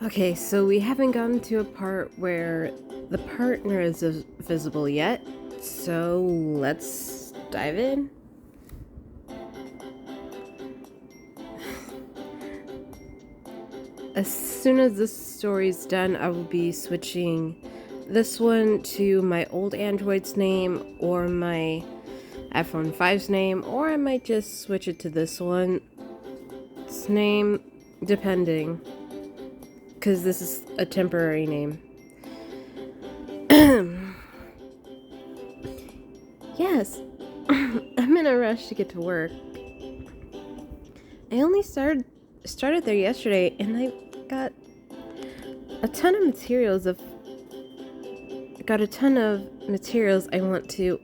Okay, so we haven't gotten to a part where the partner is visible yet, so let's dive in. As soon as this story's done, I will be switching this one to my old Android's name or my iPhone 5's name, or I might just switch it to this one's name, depending, because this is a temporary name. Yes, I'm in a rush to get to work. I only started there yesterday, and I got a ton of materials I want to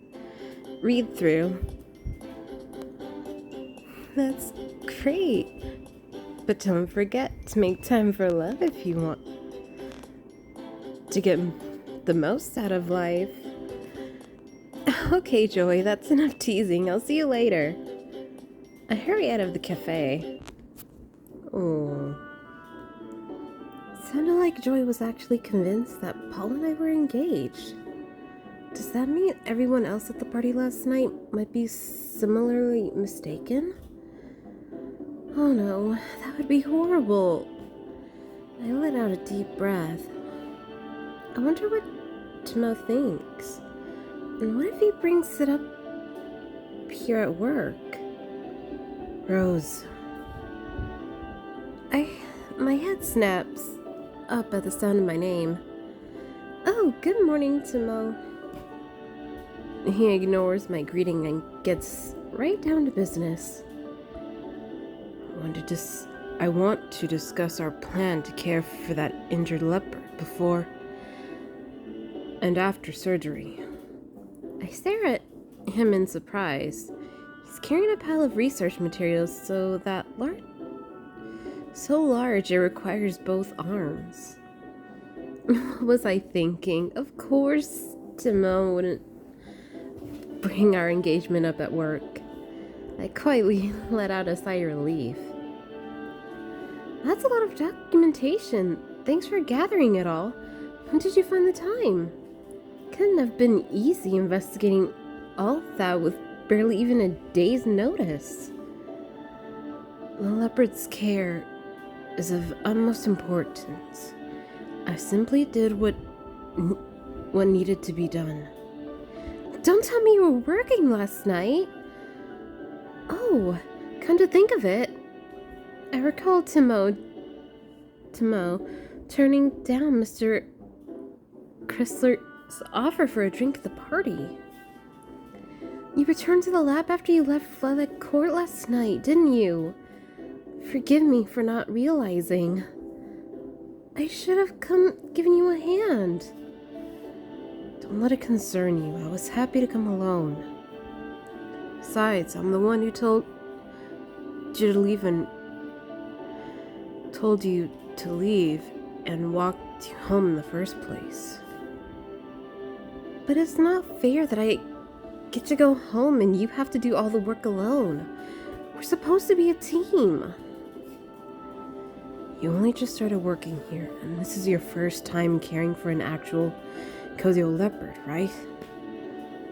read through. That's great. But don't forget to make time for love if you want to get the most out of life. Okay, Joy, that's enough teasing. I'll see you later. I hurry out of the cafe. Oh. Sounded like Joy was actually convinced that Paul and I were engaged. Does that mean everyone else at the party last night might be similarly mistaken? Oh no, that would be horrible. I let out a deep breath. I wonder what Timo thinks. And what if he brings it up here at work? Rose. My head snaps up at the sound of my name. Oh, good morning, Timo. He ignores my greeting and gets right down to business. I want to discuss our plan to care for that injured leopard before and after surgery. I stare at him in surprise. He's carrying a pile of research materials so large it requires both arms. What was I thinking? Of course, Timo wouldn't bring our engagement up at work. I quietly let out a sigh of relief. That's a lot of documentation. Thanks for gathering it all. When did you find the time? Couldn't have been easy investigating all of that with barely even a day's notice. The leopard's care is of utmost importance. I simply did what needed to be done. Don't tell me you were working last night. Oh, come to think of it, I recall Timo turning down Mr. Chrysler's offer for a drink at the party. You returned to the lab after you left Lilac Court last night, didn't you? Forgive me for not realizing. I should have given you a hand. Don't let it concern you. I was happy to come alone. Besides, I'm the one who told you to leave and walked you home in the first place. But it's not fair that I get to go home and you have to do all the work alone. We're supposed to be a team. You only just started working here, and this is your first time caring for an actual cozy old leopard, right?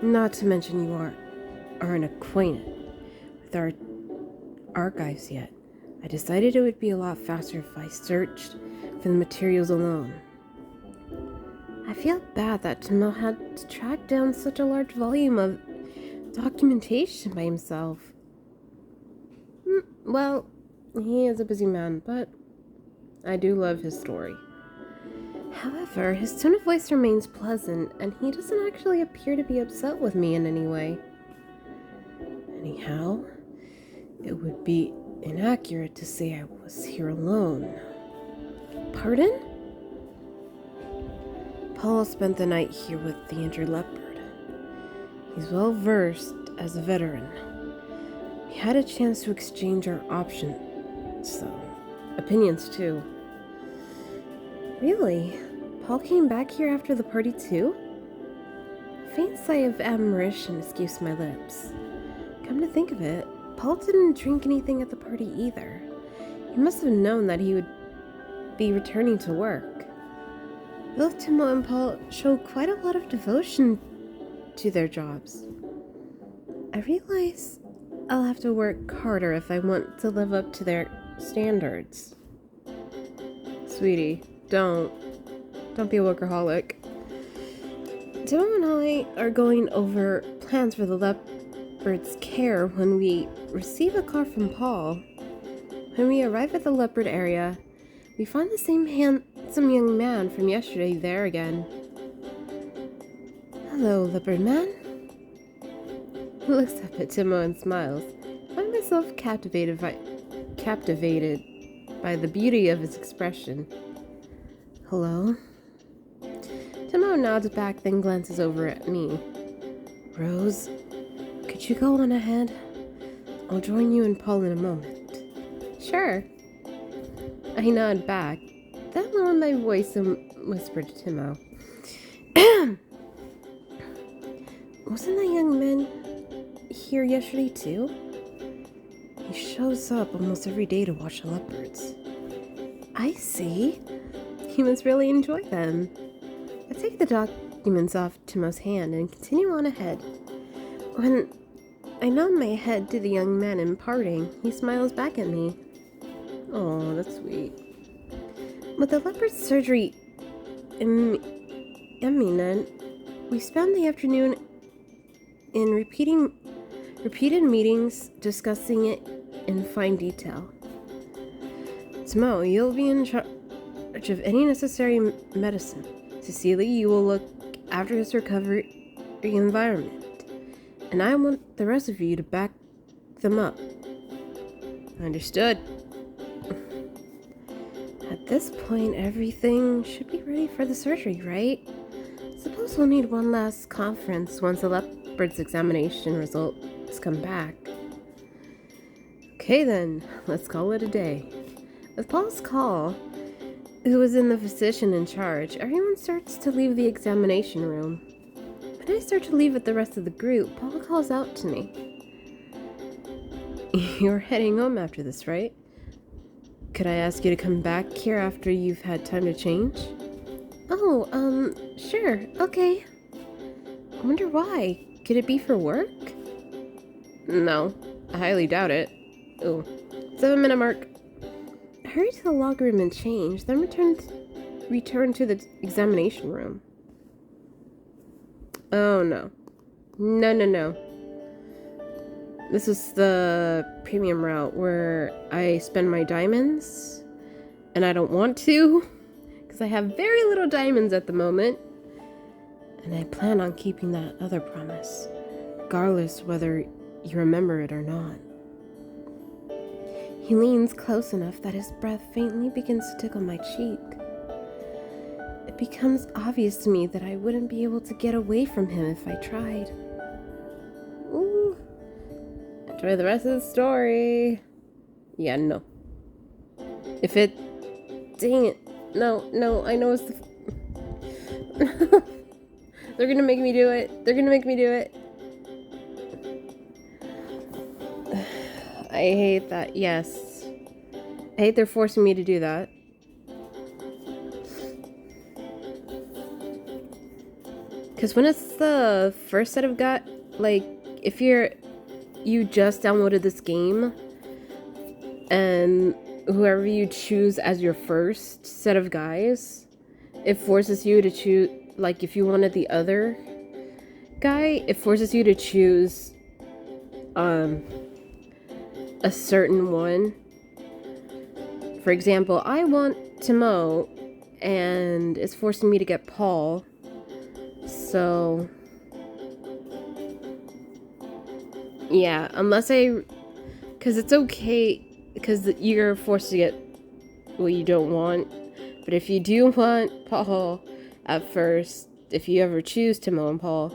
Not to mention you aren't acquainted with our archives yet. I decided it would be a lot faster if I searched for the materials alone. I feel bad that Timo had to track down such a large volume of documentation by himself. Well, he is a busy man, but I do love his story. However, his tone of voice remains pleasant, and he doesn't actually appear to be upset with me in any way. Anyhow, it would be inaccurate to say I was here alone. Pardon? Paul spent the night here with the injured leopard. He's well versed as a veteran. We had a chance to exchange our opinions too. Really? Paul came back here after the party too? A faint sigh of admiration escapes my lips. Come to think of it, Paul didn't drink anything at the party either. He must have known that he would be returning to work. Both Timo and Paul show quite a lot of devotion to their jobs. I realize I'll have to work harder if I want to live up to their standards. Sweetie, don't be a workaholic. Timo and I are going over plans for the leopard's care when we receive a call from Paul. When we arrive at the leopard area, we find the same handsome young man from yesterday there again. Hello, leopard man. He looks up at Timo and smiles. I find myself captivated by the beauty of his expression. Hello? Timo nods back, then glances over at me. Rose, could you go on ahead? I'll join you and Paul in a moment. Sure. I nod back, then lower my voice and whisper to Timo. Wasn't that young man here yesterday too? He shows up almost every day to watch the leopards. I see. He must really enjoy them. I take the documents off Timo's hand and continue on ahead. When I nod my head to the young man in parting, he smiles back at me. Oh, that's sweet. With the leopard surgery imminent, we spend the afternoon in repeated meetings discussing it in fine detail. Timo, you'll be in charge of any necessary medicine. Cecilia, you will look after his recovery environment. And I want the rest of you to back them up. Understood. At this point, everything should be ready for the surgery, right? Suppose we'll need one last conference once the leopard's examination results come back. Okay then, let's call it a day. With Paul's call, who was in the physician in charge, everyone starts to leave the examination room. When I start to leave with the rest of the group, Paul calls out to me. You're heading home after this, right? Could I ask you to come back here after you've had time to change? Oh, sure, okay. I wonder why. Could it be for work? No, I highly doubt it. Oh, 7-minute mark. Hurry to the locker room and change, then return to the examination room. Oh no. No. This is the premium route where I spend my diamonds, and I don't want to, because I have very little diamonds at the moment, and I plan on keeping that other promise, regardless whether you remember it or not. He leans close enough that his breath faintly begins to tickle my cheek. It becomes obvious to me that I wouldn't be able to get away from him if I tried. Ooh. Enjoy the rest of the story. Yeah, no. If it... Dang it. No, I know it's the... They're gonna make me do it. I hate that. Yes. I hate they're forcing me to do that. Because when it's the first set of like, if you just downloaded this game, and whoever you choose as your first set of guys, it forces you to choose, like, if you wanted the other guy, it forces you to choose, a certain one. For example, I want Timo, and it's forcing me to get Paul. So, yeah, because it's okay, because you're forced to get what you don't want. But if you do want Paul at first, if you ever choose Timo and Paul,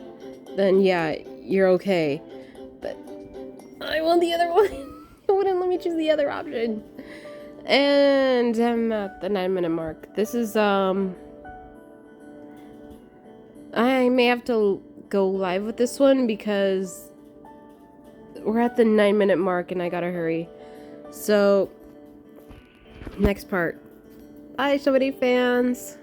then yeah, you're okay. But I want the other one. It wouldn't let me choose the other option. And I'm at the 9-minute mark. This is, I may have to go live with this one because we're at the 9-minute mark and I gotta hurry. So, next part. Hi, so many fans.